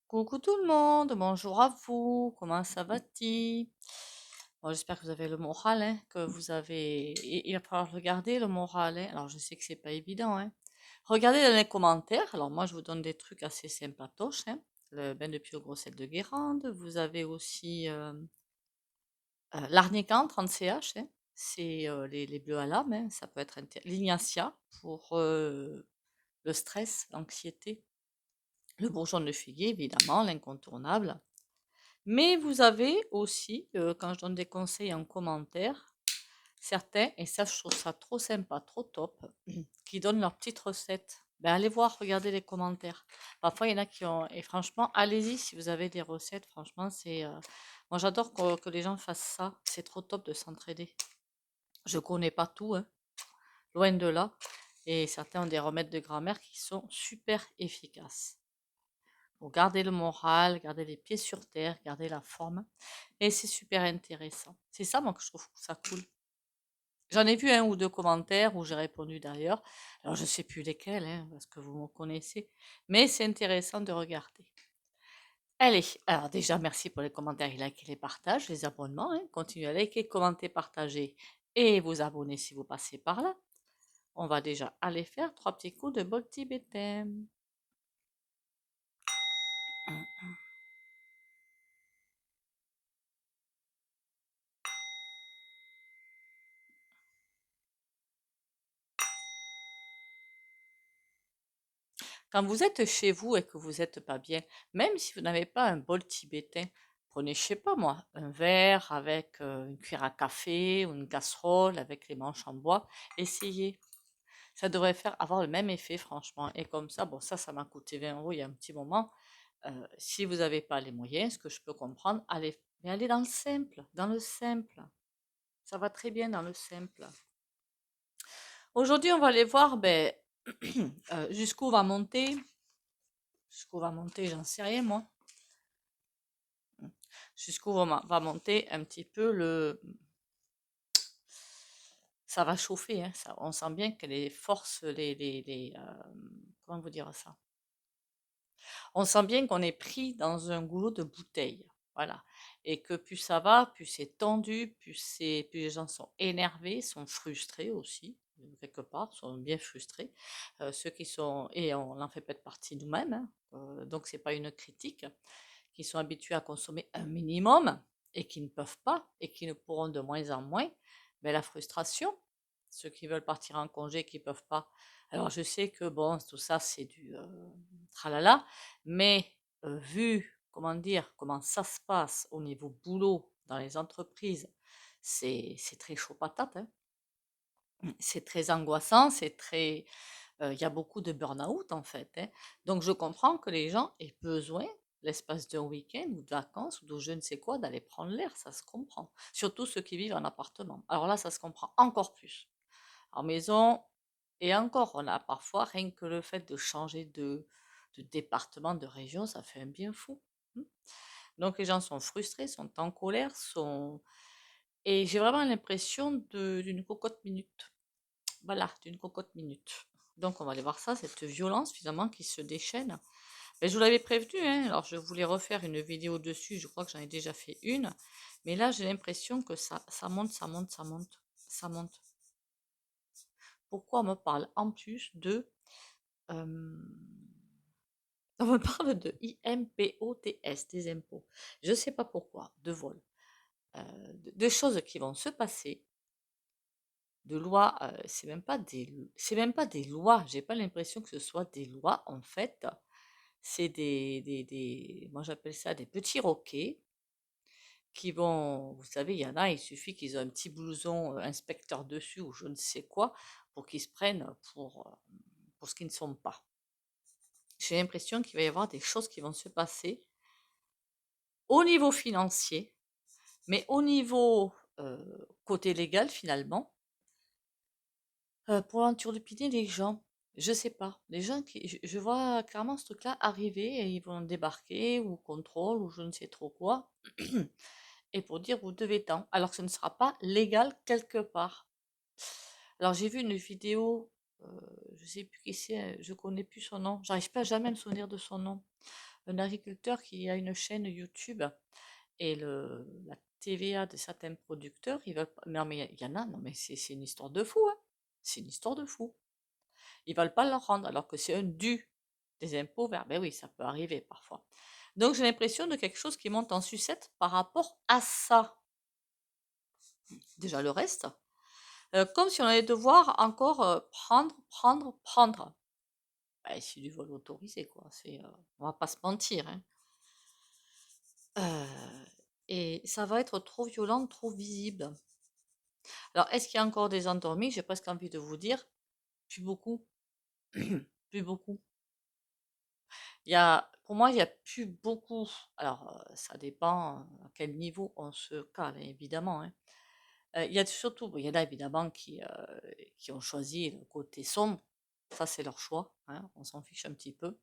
Coucou tout le monde, bonjour à vous, comment ça va-t-il? Bon, j'espère que vous avez le moral, hein, que vous avez... Il va falloir regarder le moral, hein. Alors je sais que c'est pas évident, hein. Regardez dans les commentaires, alors moi je vous donne des trucs assez sympatoches, hein. Le bain de Pio Grossette de Guérande, vous avez aussi l'Arnica 30 CH, hein. C'est les bleus à l'âme, hein. Ça peut être l'Ignacia pour le stress, l'anxiété. Le bourgeon de figuier, évidemment, l'incontournable. Mais vous avez aussi, quand je donne des conseils en commentaire, certains, et ça je trouve ça trop sympa, trop top, qui donnent leurs petites recettes. Ben, allez voir, regardez les commentaires. Parfois, il y en a qui ont... Et franchement, allez-y si vous avez des recettes. Franchement, c'est... Moi, j'adore que les gens fassent ça. C'est trop top de s'entraider. Je connais pas tout, hein, loin de là. Et certains ont des remèdes de grand-mère qui sont super efficaces. Pour garder le moral, garder les pieds sur terre, garder la forme. Et c'est super intéressant. C'est ça, moi, que je trouve ça cool. J'en ai vu un ou deux commentaires où j'ai répondu d'ailleurs. Alors, je ne sais plus lesquels, hein, parce que vous me connaissez. Mais c'est intéressant de regarder. Allez, alors déjà, merci pour les commentaires, les likes et les partages, les abonnements, hein. Continuez à liker, commenter, partager et vous abonner si vous passez par là. On va déjà aller faire trois petits coups de bol tibétain. Quand vous êtes chez vous et que vous n'êtes pas bien, même si vous n'avez pas un bol tibétain, prenez, je sais pas moi, un verre avec une cuillère à café ou une casserole avec les manches en bois. Essayez. Ça devrait avoir le même effet, franchement. Et comme ça, bon, ça m'a coûté 20 euros il y a un petit moment. Si vous n'avez pas les moyens, ce que je peux comprendre, mais allez dans le simple, dans le simple. Ça va très bien dans le simple. Aujourd'hui, on va aller voir ben, jusqu'où va monter. Jusqu'où va monter, j'en sais rien, moi. Jusqu'où va monter un petit peu le... Ça va chauffer, hein, ça, on sent bien que les forces, comment vous dire ça? On sent bien qu'on est pris dans un goulot de bouteille, voilà. Et que plus ça va, plus c'est tendu, plus les gens sont énervés, sont frustrés aussi, quelque part, sont bien frustrés. Ceux qui sont, et on en fait peut-être partie nous-mêmes, hein, donc c'est pas une critique, qui sont habitués à consommer un minimum et qui ne peuvent pas et qui ne pourront de moins en moins, mais la frustration, ceux qui veulent partir en congé qui ne peuvent pas. Alors je sais que bon, tout ça c'est du tralala, mais vu, comment dire, comment ça se passe au niveau boulot dans les entreprises, c'est très chaud patate, hein. C'est très angoissant, il y a beaucoup de burn-out en fait, hein. Donc je comprends que les gens aient besoin, l'espace d'un week-end ou de vacances ou de je ne sais quoi, d'aller prendre l'air, ça se comprend. Surtout ceux qui vivent en appartement. Alors là, ça se comprend encore plus. En maison, et encore, on a parfois, rien que le fait de changer de département, de région, ça fait un bien fou, hein. Donc les gens sont frustrés, sont en colère, et j'ai vraiment l'impression d'une cocotte minute. Voilà, d'une cocotte minute. Donc on va aller voir ça, cette violence finalement qui se déchaîne. Mais je vous l'avais prévenu, hein, alors je voulais refaire une vidéo dessus, je crois que j'en ai déjà fait une. Mais là j'ai l'impression que ça monte, ça monte, ça monte, ça monte. Pourquoi on me parle en plus de... euh, on me parle de IMPOTS, des impôts. Je ne sais pas pourquoi, de vol. De choses qui vont se passer, de lois, c'est même pas des lois, j'ai pas l'impression que ce soit des lois en fait. C'est moi j'appelle ça des petits roquets qui vont, vous savez, il y en a, il suffit qu'ils aient un petit blouson inspecteur dessus ou je ne sais quoi pour qu'ils se prennent pour ce qu'ils ne sont pas. J'ai l'impression qu'il va y avoir des choses qui vont se passer au niveau financier, mais au niveau côté légal finalement, pour enturlupiner les gens. Je sais pas. Les gens je vois clairement ce truc-là arriver et ils vont débarquer ou contrôle ou je ne sais trop quoi. Et pour dire vous devez tant, alors que ce ne sera pas légal quelque part. Alors j'ai vu une vidéo, je sais plus qui c'est, je connais plus son nom, j'arrive pas jamais à me souvenir de son nom. Un agriculteur qui a une chaîne YouTube et la TVA de certains producteurs, ils veulent pas. Non, mais il y en a, non, mais c'est une histoire de fou, hein. C'est une histoire de fou. Ils veulent pas leur rendre, alors que c'est un dû des impôts vers. Ben oui, ça peut arriver parfois. Donc j'ai l'impression de quelque chose qui monte en sucette par rapport à ça. Déjà le reste, comme si on allait devoir encore prendre. Ben, c'est du vol autorisé, quoi. On va pas se mentir, hein. Et ça va être trop violent, trop visible. Alors, est-ce qu'il y a encore des endormis? J'ai presque envie de vous dire, plus beaucoup, plus beaucoup. Pour moi, il n'y a plus beaucoup. Alors, ça dépend à quel niveau on se cale, hein, évidemment, hein. Il y a surtout, bon, il y en a évidemment qui ont choisi le côté sombre. Ça, c'est leur choix, hein, on s'en fiche un petit peu.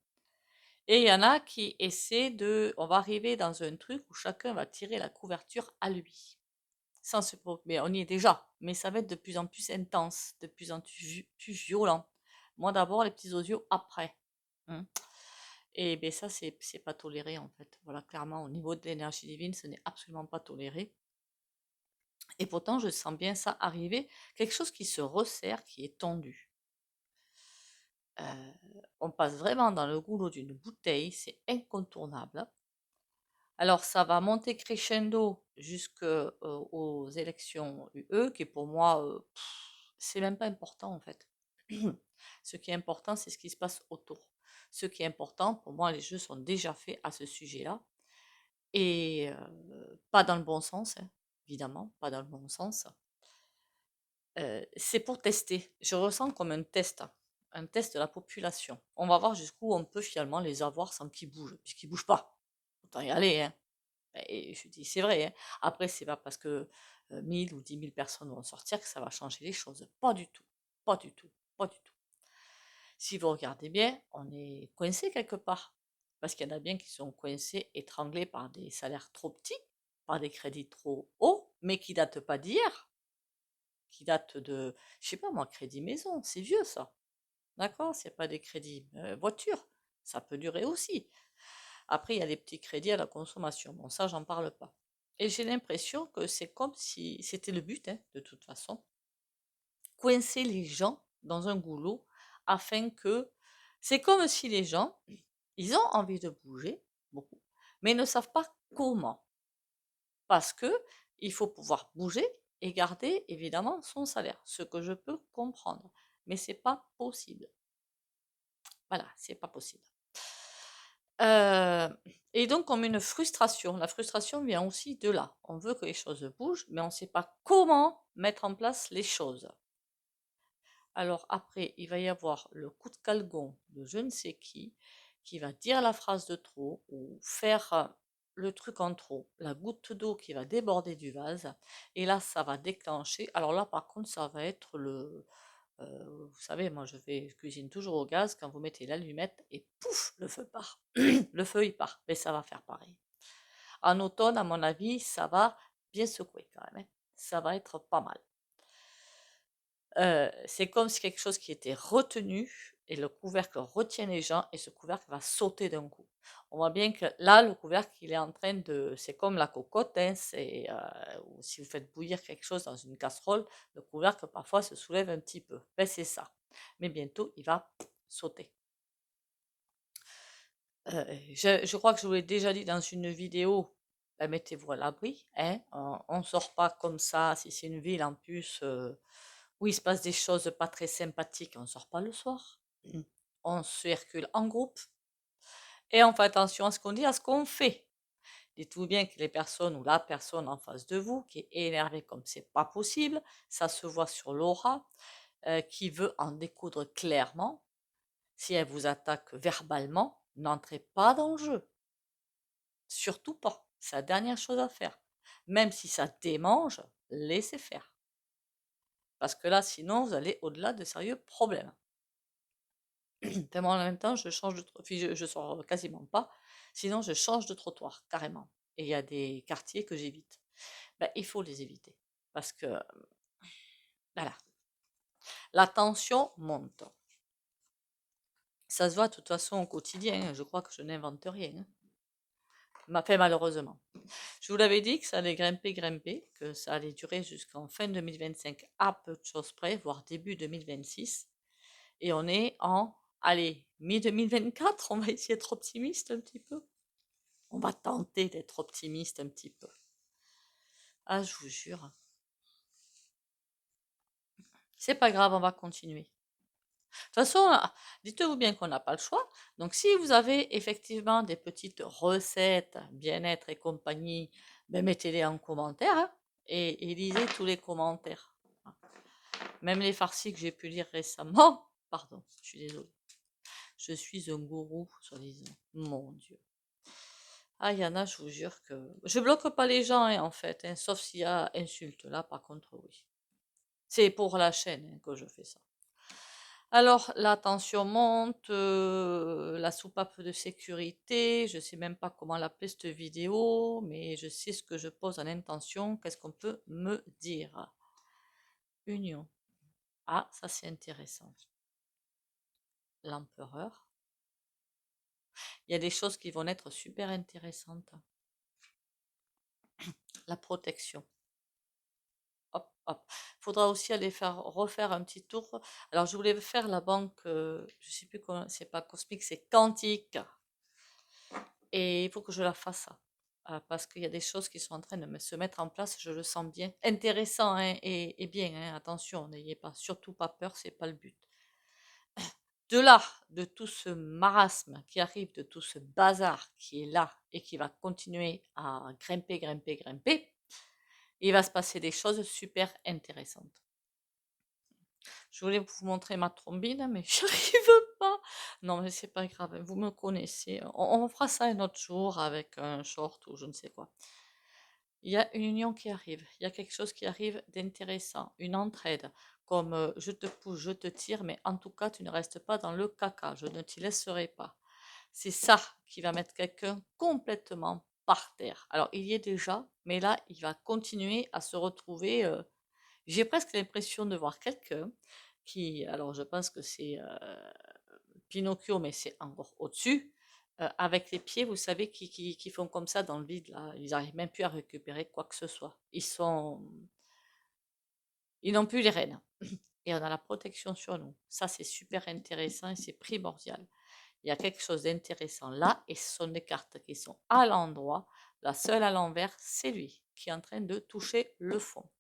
Et il y en a qui essaient on va arriver dans un truc où chacun va tirer la couverture à lui. Mais on y est déjà, mais ça va être de plus en plus intense, de plus en plus violent. Moi d'abord, les petits osios après. Hein. Et ben ça, c'est pas toléré en fait. Voilà, clairement, au niveau de l'énergie divine, ce n'est absolument pas toléré. Et pourtant, je sens bien ça arriver, quelque chose qui se resserre, qui est tendu. On passe vraiment dans le goulot d'une bouteille, c'est incontournable. Alors, ça va monter crescendo jusqu'aux élections UE, qui pour moi, c'est même pas important en fait. Ce qui est important, c'est ce qui se passe autour. Ce qui est important, pour moi, les jeux sont déjà faits à ce sujet-là. Et pas dans le bon sens, hein, évidemment, pas dans le bon sens. C'est pour tester. Je ressens comme un test de la population. On va voir jusqu'où on peut finalement les avoir sans qu'ils bougent, puisqu'ils bougent pas. Autant y aller, hein. Et je dis, c'est vrai, hein. Après, c'est pas parce que 1000 ou 10 000 personnes vont sortir que ça va changer les choses. Pas du tout. Pas du tout. Pas du tout. Si vous regardez bien, on est coincé quelque part. Parce qu'il y en a bien qui sont coincés, étranglés par des salaires trop petits, par des crédits trop hauts, mais qui datent pas d'hier. Qui datent de, je sais pas moi, crédit maison. C'est vieux ça. D'accord? C'est pas des crédits voiture. Ça peut durer aussi. Après, il y a les petits crédits à la consommation. Bon, ça, j'en parle pas. Et j'ai l'impression que c'est comme si c'était le but, hein, de toute façon, coincer les gens dans un goulot afin que... C'est comme si les gens, ils ont envie de bouger, beaucoup, mais ne savent pas comment. Parce que il faut pouvoir bouger et garder évidemment son salaire, ce que je peux comprendre. Mais c'est pas possible. Voilà, c'est pas possible. Et donc comme une frustration. La frustration vient aussi de là. On veut que les choses bougent, mais on ne sait pas comment mettre en place les choses. Alors après, il va y avoir le coup de calgon de je ne sais qui va dire la phrase de trop ou faire le truc en trop, la goutte d'eau qui va déborder du vase, et là, ça va déclencher. Alors là, par contre, ça va être vous savez, moi, je cuisine toujours au gaz. Quand vous mettez l'allumette et pouf, le feu part. Le feu, il part. Mais ça va faire pareil. En automne, à mon avis, ça va bien secouer quand même, hein. Ça va être pas mal. C'est comme si quelque chose qui était retenu et le couvercle retient les gens et ce couvercle va sauter d'un coup. On voit bien que là, le couvercle, il est en train de... C'est comme la cocotte, hein, ou si vous faites bouillir quelque chose dans une casserole, le couvercle parfois se soulève un petit peu. Ben, c'est ça. Mais bientôt, il va sauter. Je crois que je vous l'ai déjà dit dans une vidéo, ben, mettez-vous à l'abri, hein. On ne sort pas comme ça, si c'est une ville en plus où il se passe des choses pas très sympathiques, on ne sort pas le soir. On circule en groupe et on fait attention à ce qu'on dit, à ce qu'on fait. Dites-vous bien que les personnes ou la personne en face de vous qui est énervée comme c'est pas possible, ça se voit sur l'aura, qui veut en découdre clairement. Si elle vous attaque verbalement, n'entrez pas dans le jeu. Surtout pas. C'est la dernière chose à faire. Même si ça démange, laissez faire. Parce que là, sinon, vous allez au-delà de sérieux problèmes. Tellement en même temps, je change de je sors quasiment pas. Sinon, je change de trottoir, carrément. Et il y a des quartiers que j'évite. Ben, il faut les éviter. Parce que, voilà, la tension monte. Ça se voit de toute façon au quotidien, je crois que je n'invente rien, hein. Enfin, malheureusement. Je vous l'avais dit que ça allait grimper, que ça allait durer jusqu'en fin 2025 à peu de choses près, voire début 2026. Et on est en, allez, mi-2024, on va essayer d'être optimiste un petit peu. On va tenter d'être optimiste un petit peu. Ah, je vous jure. C'est pas grave, on va continuer. De toute façon, dites-vous bien qu'on n'a pas le choix. Donc, si vous avez effectivement des petites recettes, bien-être et compagnie, ben, mettez-les en commentaire, hein, et lisez tous les commentaires. Même les farcis que j'ai pu lire récemment. Pardon, je suis désolée. Je suis un gourou, soi-disant. Mon Dieu. Ah, il y en a, je vous jure que... Je bloque pas les gens, hein, en fait, hein, sauf s'il y a insulte. Là, par contre, oui. C'est pour la chaîne, hein, que je fais ça. Alors, la tension monte, la soupape de sécurité, je sais même pas comment l'appeler cette vidéo, mais je sais ce que je pose en intention. Qu'est-ce qu'on peut me dire? Union. Ah, ça c'est intéressant. L'empereur. Il y a des choses qui vont être super intéressantes. La protection. Hop, hop. Faudra aussi aller refaire un petit tour. Alors, je voulais faire la banque, je sais plus comment, c'est pas cosmique, c'est quantique. Et il faut que je la fasse, parce qu'il y a des choses qui sont en train de se mettre en place, je le sens bien. Intéressant, hein, et bien, hein, attention, n'ayez pas, surtout pas peur, c'est pas le but. De là, de tout ce marasme qui arrive, de tout ce bazar qui est là et qui va continuer à grimper, il va se passer des choses super intéressantes. Je voulais vous montrer ma trombine, mais j'y arrive pas. Non, mais c'est pas grave, vous me connaissez. On fera ça un autre jour avec un short ou je ne sais quoi. Il y a une union qui arrive, il y a quelque chose qui arrive d'intéressant, une entraide, comme je te pousse, je te tire, mais en tout cas, tu ne restes pas dans le caca, je ne t'y laisserai pas. C'est ça qui va mettre quelqu'un complètement par terre. Alors, il y est déjà, mais là, il va continuer à se retrouver. J'ai presque l'impression de voir quelqu'un qui, alors je pense que c'est Pinocchio, mais c'est encore au-dessus, avec les pieds, vous savez, qui font comme ça dans le vide, là. Ils n'arrivent même plus à récupérer quoi que ce soit. Ils n'ont plus les rênes. Et on a la protection sur nous. Ça, c'est super intéressant et c'est primordial. Il y a quelque chose d'intéressant là et ce sont des cartes qui sont à l'endroit. La seule à l'envers, c'est lui qui est en train de toucher le fond.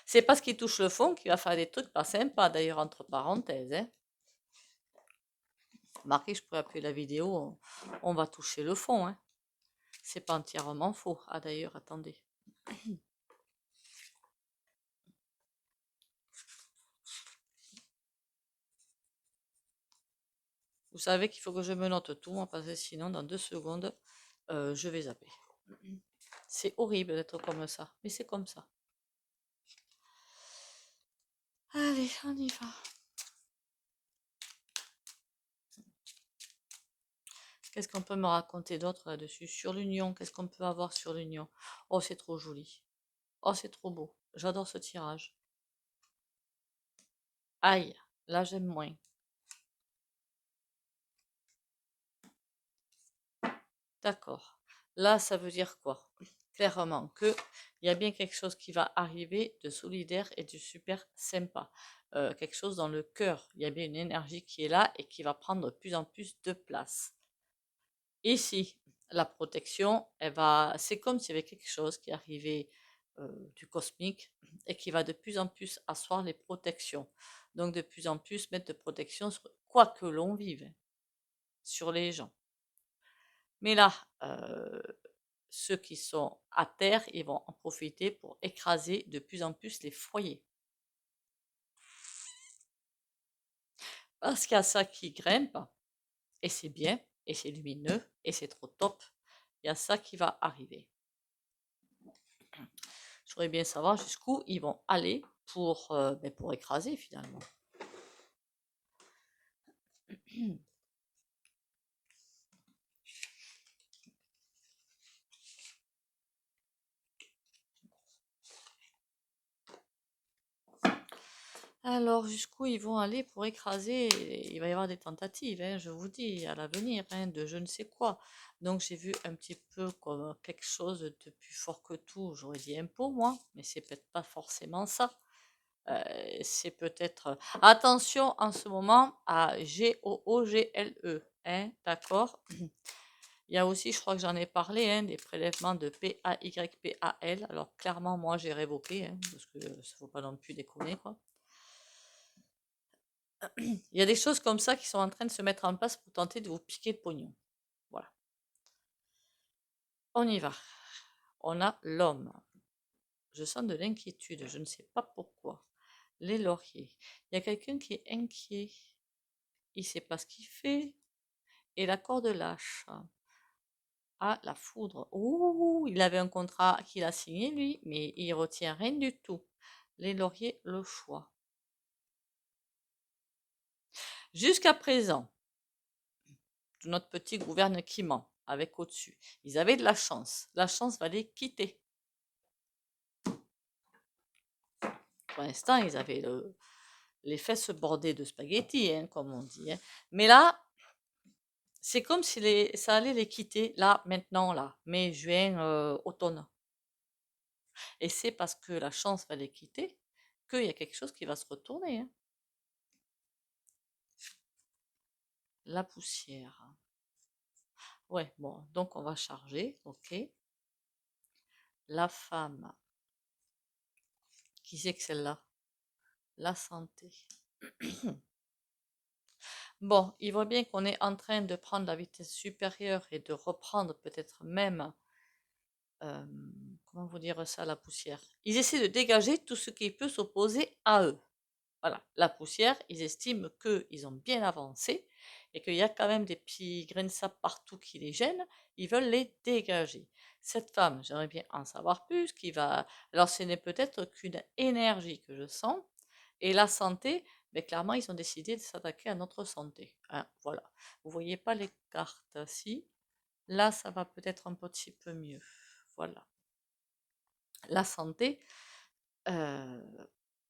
C'est parce qu'il touche le fond qu'il va faire des trucs pas sympas, d'ailleurs, entre parenthèses, hein. Marquez, je pourrais appeler la vidéo, on va toucher le fond, hein. C'est pas entièrement faux. Ah d'ailleurs, attendez. Vous savez qu'il faut que je me note tout, moi, parce que sinon, dans 2 secondes, je vais zapper. C'est horrible d'être comme ça, mais c'est comme ça. Allez, on y va. Qu'est-ce qu'on peut me raconter d'autre là-dessus? Sur l'union, qu'est-ce qu'on peut avoir sur l'union? Oh, c'est trop joli. Oh, c'est trop beau. J'adore ce tirage. Aïe, là j'aime moins. D'accord. Là, ça veut dire quoi? Clairement que il y a bien quelque chose qui va arriver de solidaire et de super sympa. Quelque chose dans le cœur. Il y a bien une énergie qui est là et qui va prendre de plus en plus de place. Ici, la protection, c'est comme s'il y avait quelque chose qui arrivait du cosmique et qui va de plus en plus asseoir les protections. Donc de plus en plus mettre de protection sur quoi que l'on vive, sur les gens. Mais là, ceux qui sont à terre, ils vont en profiter pour écraser de plus en plus les foyers. Parce qu'il y a ça qui grimpe, et c'est bien, et c'est lumineux, et c'est trop top. Il y a ça qui va arriver. Je voudrais bien savoir jusqu'où ils vont aller pour écraser finalement. Alors, jusqu'où ils vont aller pour écraser? Il va y avoir des tentatives, hein, je vous dis, à l'avenir, hein, de je ne sais quoi. Donc, j'ai vu un petit peu comme quelque chose de plus fort que tout. J'aurais dit impôt, moi, mais c'est peut-être pas forcément ça. C'est peut-être. Attention en ce moment à GOOGLE, hein, d'accord? Il y a aussi, je crois que j'en ai parlé, hein, des prélèvements de PAYPAL. Alors, clairement, moi, j'ai révoqué, hein, parce que ça ne faut pas non plus déconner, quoi. Il y a des choses comme ça qui sont en train de se mettre en place pour tenter de vous piquer le pognon. Voilà. On y va. On a l'homme. Je sens de l'inquiétude, je ne sais pas pourquoi. Les lauriers. Il y a quelqu'un qui est inquiet. Il ne sait pas ce qu'il fait. Et la corde lâche. Ah, la foudre. Ouh, il avait un contrat qu'il a signé, lui, mais il retient rien du tout. Les lauriers, le choix. Jusqu'à présent, notre petit gouverne qui ment, avec au-dessus. Ils avaient de la chance. La chance va les quitter. Pour l'instant, ils avaient les fesses bordées de spaghettis, hein, comme on dit. Hein. Mais là, c'est comme si ça allait les quitter, là, maintenant, là, mai, juin, automne. Et c'est parce que la chance va les quitter qu'il y a quelque chose qui va se retourner. Hein. La poussière. Ouais, bon, donc on va charger, ok. La femme. Qui c'est que celle-là? La santé. Bon, il voit bien qu'on est en train de prendre la vitesse supérieure et de reprendre peut-être même, comment vous dire ça, la poussière. Ils essaient de dégager tout ce qui peut s'opposer à eux. Voilà, la poussière, ils estiment qu'ils ont bien avancé et qu'il y a quand même des petits grains de sable partout qui les gênent. Ils veulent les dégager. Cette femme, j'aimerais bien en savoir plus. Qui va... Alors, ce n'est peut-être qu'une énergie que je sens. Et la santé, mais clairement, ils ont décidé de s'attaquer à notre santé. Hein, voilà. Vous voyez pas les cartes, si. Là, ça va peut-être un petit peu mieux. Voilà. La santé, il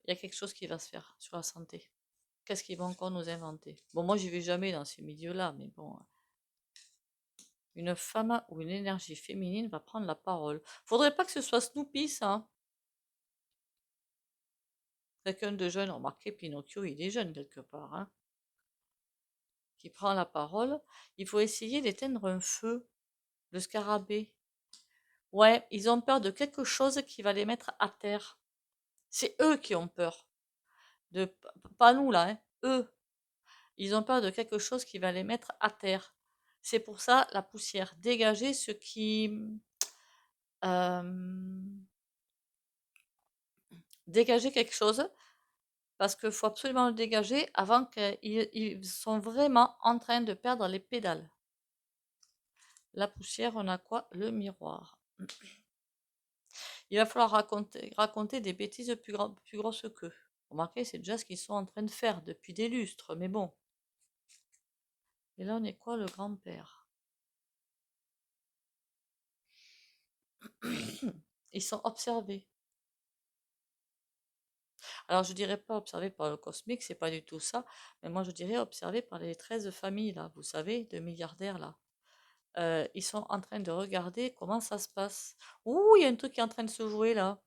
y a quelque chose qui va se faire sur la santé. Qu'est-ce qu'ils vont encore nous inventer? Bon, moi, je vais jamais dans ces milieux-là, mais bon. Une femme ou une énergie féminine va prendre la parole. Faudrait pas que ce soit Snoopy, ça. Hein. Quelqu'un de jeune, remarquez, Pinocchio, il est jeune quelque part, hein, qui prend la parole. Il faut essayer d'éteindre un feu, le scarabée. Ouais, ils ont peur de quelque chose qui va les mettre à terre. C'est eux qui ont peur. Pas nous, là, hein, eux. Ils ont peur de quelque chose qui va les mettre à terre. C'est pour ça la poussière. Dégager ce qui... dégager quelque chose, parce qu'il faut absolument le dégager avant qu'ils sont vraiment en train de perdre les pédales. La poussière, on a quoi? Le miroir. Il va falloir raconter des bêtises plus grosses qu'eux. Remarquez, c'est déjà ce qu'ils sont en train de faire depuis des lustres, mais bon. Et là, on est quoi, le grand-père? Ils sont observés. Alors, je dirais pas observés par le cosmique, c'est pas du tout ça, mais moi je dirais observés par les 13 familles, là, vous savez, de milliardaires, là. Ils sont en train de regarder comment ça se passe. Ouh, il y a un truc qui est en train de se jouer, là.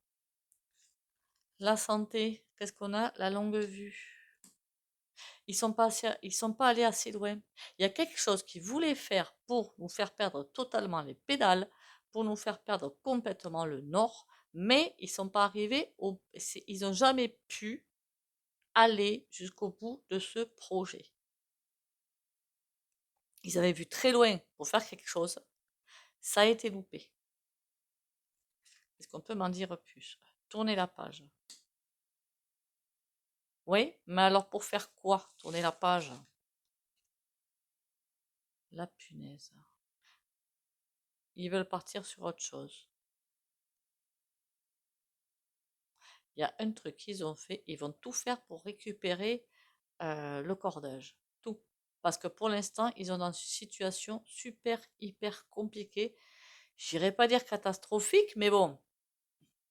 La santé, qu'est-ce qu'on a? La longue vue. Ils sont pas allés assez loin. Il y a quelque chose qu'ils voulaient faire pour nous faire perdre totalement les pédales, pour nous faire perdre complètement le nord, mais ils sont pas arrivés ils ont jamais pu aller jusqu'au bout de ce projet. Ils avaient vu très loin pour faire quelque chose. Ça a été loupé. Est-ce qu'on peut m'en dire plus? Tournez la page. Oui, mais alors pour faire quoi? Tourner la page. La punaise. Ils veulent partir sur autre chose. Il y a un truc qu'ils ont fait, ils vont tout faire pour récupérer le cordage. Tout. Parce que pour l'instant, ils sont dans une situation super, hyper compliquée. J'irais pas dire catastrophique, mais bon,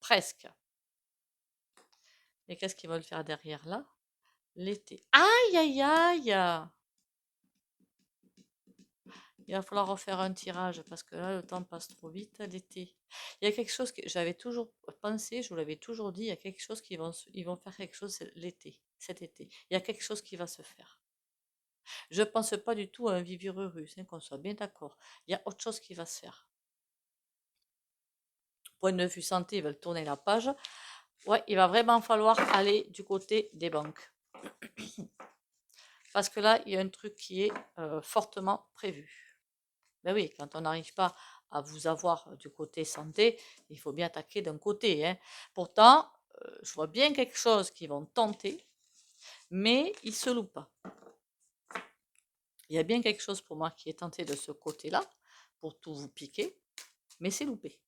presque. Et qu'est-ce qu'ils veulent faire derrière là? L'été. Aïe, aïe, aïe! Il va falloir refaire un tirage parce que là, le temps passe trop vite l'été. Il y a quelque chose que j'avais toujours pensé, je vous l'avais toujours dit, il y a quelque chose ils vont faire quelque chose l'été, cet été. Il y a quelque chose qui va se faire. Je ne pense pas du tout à un vivier russe, hein, qu'on soit bien d'accord. Il y a autre chose qui va se faire. Point de vue santé, ils veulent tourner la page. Ouais, il va vraiment falloir aller du côté des banques. Parce que là, il y a un truc qui est fortement prévu. Ben oui, quand on n'arrive pas à vous avoir du côté santé, il faut bien attaquer d'un côté, hein. Pourtant, je vois bien quelque chose qu'ils vont tenter, mais ils se louent pas. Il y a bien quelque chose pour moi qui est tenté de ce côté-là, pour tout vous piquer, mais c'est loupé.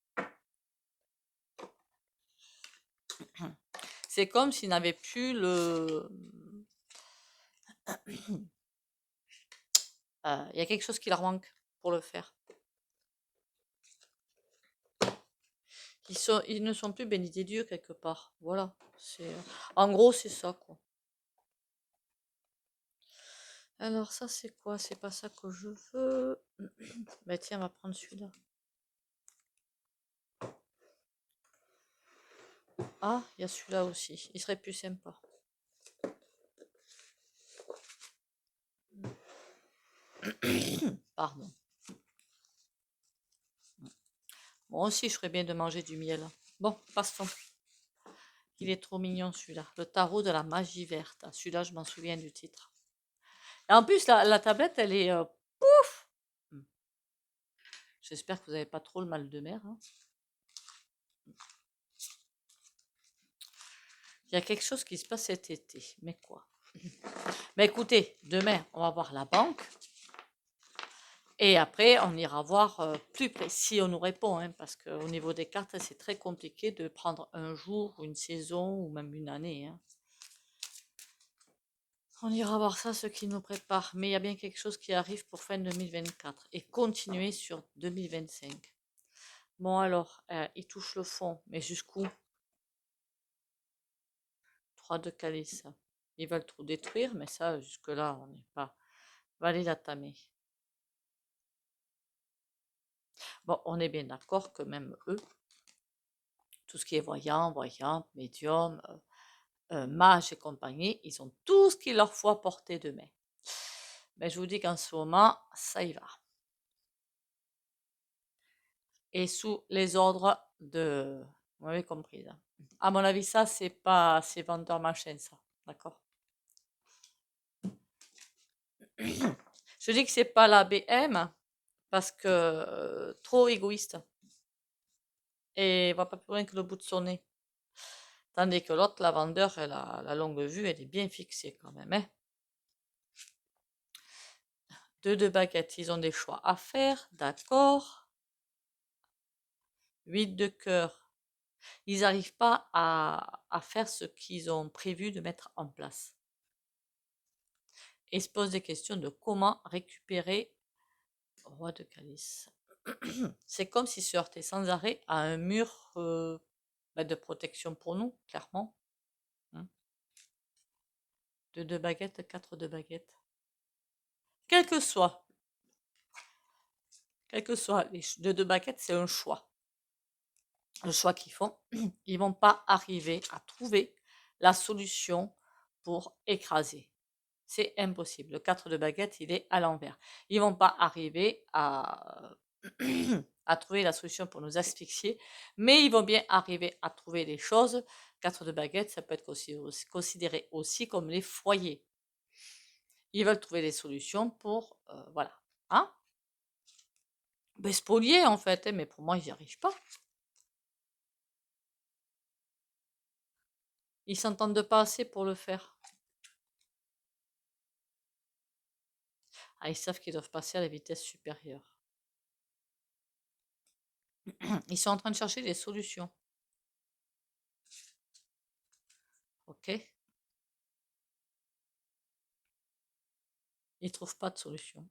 C'est comme s'ils n'avaient plus le... Il y a quelque chose qui leur manque pour le faire. Ils ne sont plus bénis des dieux quelque part. Voilà. En gros, c'est ça, quoi. Alors, ça, c'est quoi? C'est pas ça que je veux. Bah, tiens, on va prendre celui-là. Ah, il y a celui-là aussi. Il serait plus sympa. Pardon. Moi aussi, je ferais bien de manger du miel. Bon, passons. Il est trop mignon, celui-là. Le tarot de la magie verte. Ah, celui-là, je m'en souviens du titre. Et en plus, la tablette, elle est... pouf! J'espère que vous n'avez pas trop le mal de mer, hein. Il y a quelque chose qui se passe cet été. Mais quoi? Mais écoutez, demain, on va voir la banque. Et après, on ira voir plus précis, on nous répond, hein, parce qu'au niveau des cartes, c'est très compliqué de prendre un jour, ou une saison, ou même une année, hein. On ira voir ça, ce qui nous prépare. Mais il y a bien quelque chose qui arrive pour fin 2024 et continuer sur 2025. Bon alors, ils touchent le fond, mais jusqu'où? 3 de calice. Ils veulent tout détruire, mais ça, jusque-là, on n'est pas valide à tamer. Bon, on est bien d'accord que même eux, tout ce qui est voyant, voyante, médium, mage et compagnie, ils ont tout ce qu'il leur faut à portée de main. Mais je vous dis qu'en ce moment, ça y va. Et sous les ordres de... Vous m'avez compris, là. À mon avis, ça, c'est pas... C'est vendeur machin, ça. D'accord? Je dis que c'est pas la BM parce que trop égoïste. Et voit pas plus loin que le bout de son nez. Tandis que l'autre, la vendeur, elle a la longue vue, elle est bien fixée quand même, hein. 2 de baguettes, ils ont des choix à faire, d'accord. 8 de cœur, ils n'arrivent pas à faire ce qu'ils ont prévu de mettre en place. Et se posent des questions de comment récupérer roi de calice. C'est comme s'ils se heurtaient sans arrêt à un mur de protection pour nous, clairement. 2 de baguettes, 4 de baguettes. Quel que soit les 2 de baguettes, c'est un choix. Le choix qu'ils font, ils vont pas arriver à trouver la solution pour écraser. C'est impossible. Le 4 de baguette, il est à l'envers. Ils vont pas arriver à, à trouver la solution pour nous asphyxier, mais ils vont bien arriver à trouver les choses. 4 de baguette, ça peut être considéré aussi comme les foyers. Ils veulent trouver des solutions pour... voilà. Hein? Ben, spolier, en fait, hein, mais pour moi, ils n'y arrivent pas. Ils s'entendent pas assez pour le faire. Ah, ils savent qu'ils doivent passer à la vitesse supérieure. Ils sont en train de chercher des solutions. Ok? Ils ne trouvent pas de solution.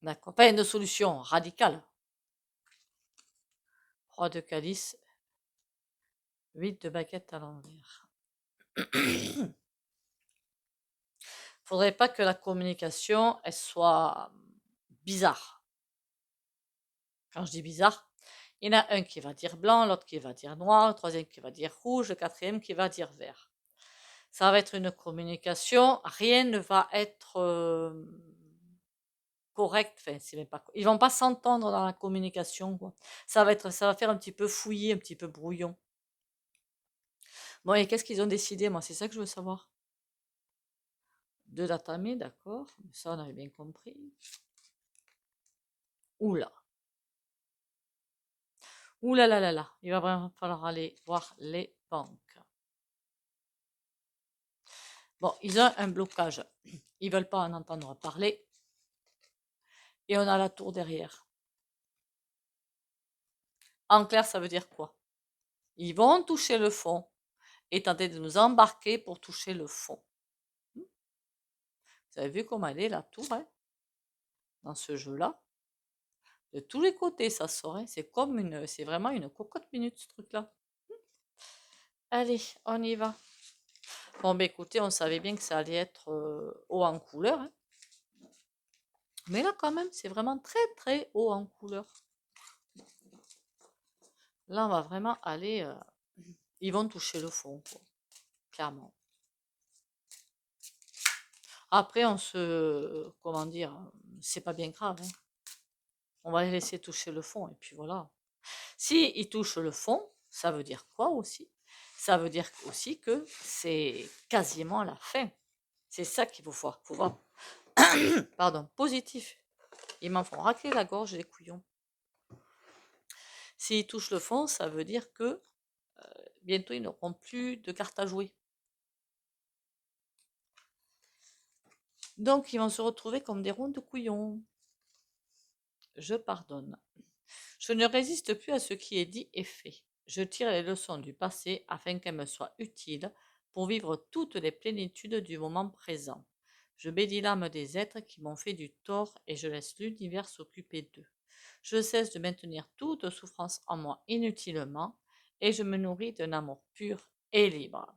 D'accord. Pas de solution radicale. Roi de calice, 8 de baguette à l'envers. Faudrait pas que la communication, elle soit bizarre. Quand je dis bizarre, il y en a un qui va dire blanc, l'autre qui va dire noir, le troisième qui va dire rouge, le quatrième qui va dire vert. Ça va être une communication, rien ne va être correct. Enfin, c'est même pas, ils vont pas s'entendre dans la communication, quoi. Ça va faire un petit peu fouillis, un petit peu brouillon. Bon, et qu'est-ce qu'ils ont décidé, moi, c'est ça que je veux savoir. Deux datamés, d'accord, ça on avait bien compris. Oula, oula là là là, il va vraiment falloir aller voir les banques. Bon, ils ont un blocage. Ils veulent pas en entendre parler. Et on a la tour derrière. En clair, ça veut dire quoi? Ils vont toucher le fond et tenter de nous embarquer pour toucher le fond. Vous avez vu comment elle est la tour, hein, dans ce jeu-là? De tous les côtés, ça sort, hein. C'est vraiment une cocotte minute, ce truc-là. Allez, on y va. Bon, ben écoutez, on savait bien que ça allait être haut en couleur, hein. Mais là, quand même, c'est vraiment très très haut en couleur. Là, on va vraiment aller. Ils vont toucher le fond, quoi, clairement. Après, comment dire, c'est pas bien grave, hein. On va les laisser toucher le fond et puis voilà. Si ils touchent le fond, ça veut dire quoi aussi? Ça veut dire aussi que c'est quasiment la fin. C'est ça qu'il faut voir. Pardon, positif. Ils m'en font racler la gorge, les couillons. S'ils touchent le fond, ça veut dire que bientôt ils n'auront plus de cartes à jouer. Donc ils vont se retrouver comme des ronds de couillons. Je pardonne. Je ne résiste plus à ce qui est dit et fait. Je tire les leçons du passé afin qu'elles me soient utiles pour vivre toutes les plénitudes du moment présent. Je bénis l'âme des êtres qui m'ont fait du tort et je laisse l'univers s'occuper d'eux. Je cesse de maintenir toute souffrance en moi inutilement et je me nourris d'un amour pur et libre.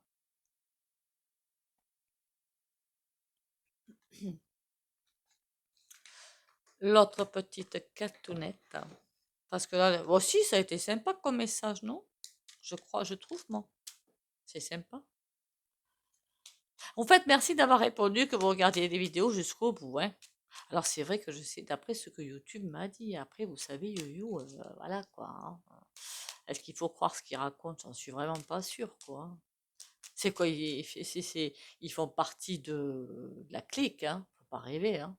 L'autre petite catounette. Parce que là, aussi, ça a été sympa comme message, non? Je trouve, moi. C'est sympa. En fait, merci d'avoir répondu, que vous regardiez les vidéos jusqu'au bout, hein. Alors, c'est vrai que je sais, d'après ce que YouTube m'a dit, après, vous savez, YoYo, voilà, quoi, hein. Est-ce qu'il faut croire ce qu'il raconte? J'en suis vraiment pas sûre, quoi, hein. C'est quoi, ils font partie de la clique, hein. Faut pas rêver, hein.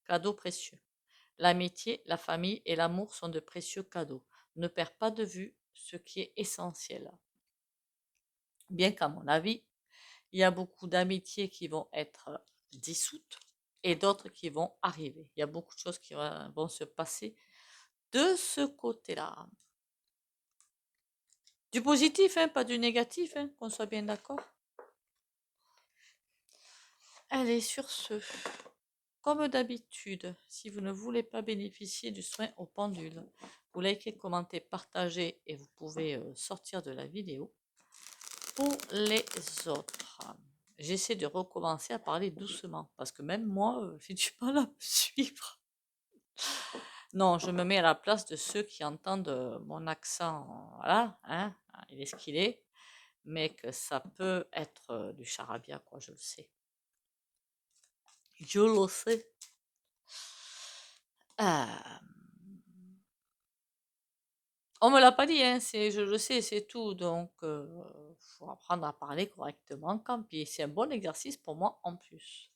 Cadeau précieux. L'amitié, la famille et l'amour sont de précieux cadeaux. Ne perds pas de vue ce qui est essentiel. Bien qu'à mon avis, il y a beaucoup d'amitiés qui vont être dissoutes et d'autres qui vont arriver. Il y a beaucoup de choses qui vont se passer de ce côté-là. Du positif, hein, pas du négatif, hein, qu'on soit bien d'accord. Allez, sur ce, comme d'habitude, si vous ne voulez pas bénéficier du soin au pendule, vous likez, commentez, partagez et vous pouvez sortir de la vidéo. Pour les autres, j'essaie de recommencer à parler doucement parce que même moi, j'ai du mal à me suivre. Non, je me mets à la place de ceux qui entendent mon accent, voilà, hein, il est ce qu'il est, mais que ça peut être du charabia, quoi, je le sais. Je le sais. Euh, On me l'a pas dit, hein, je le sais, c'est tout. Donc, faut apprendre à parler correctement quand puis c'est un bon exercice pour moi en plus.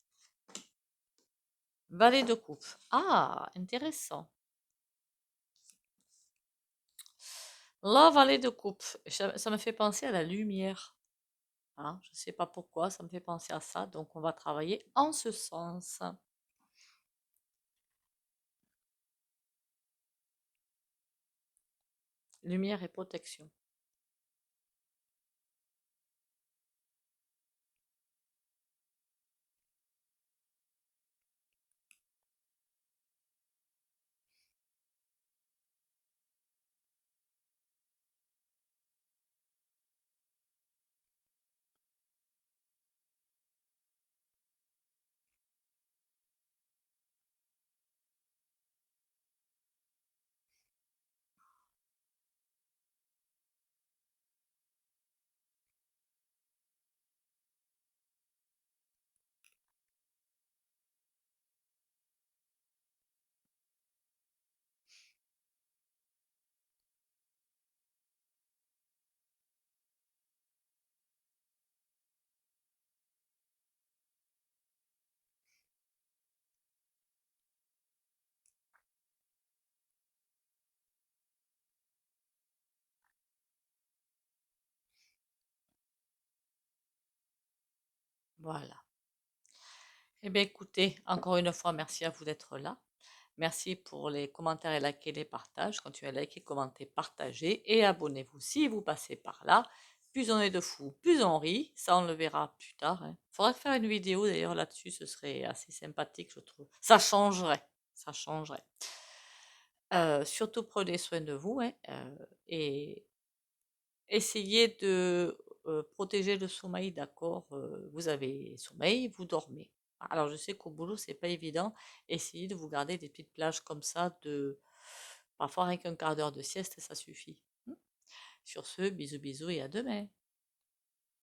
Valet de coupe. Ah, intéressant. La vallée de coupe. Ça me fait penser à la lumière. Hein, je ne sais pas pourquoi, ça me fait penser à ça. Donc, on va travailler en ce sens. Lumière et protection. Voilà. Eh bien, écoutez, encore une fois, merci à vous d'être là. Merci pour les commentaires et les partages. Continuez à liker, commenter, partager et abonnez-vous si vous passez par là. Plus on est de fous, plus on rit. Ça, on le verra plus tard, hein. Faudrait faire une vidéo d'ailleurs là-dessus, ce serait assez sympathique, je trouve. Ça changerait, ça changerait. Surtout prenez soin de vous, hein, et essayez de protéger le sommeil, d'accord? Vous avez sommeil, vous dormez. Alors je sais qu'au boulot, c'est pas évident. Essayez de vous garder des petites plages comme ça de parfois rien qu'un quart d'heure de sieste, ça suffit. Sur ce, bisous bisous et à demain.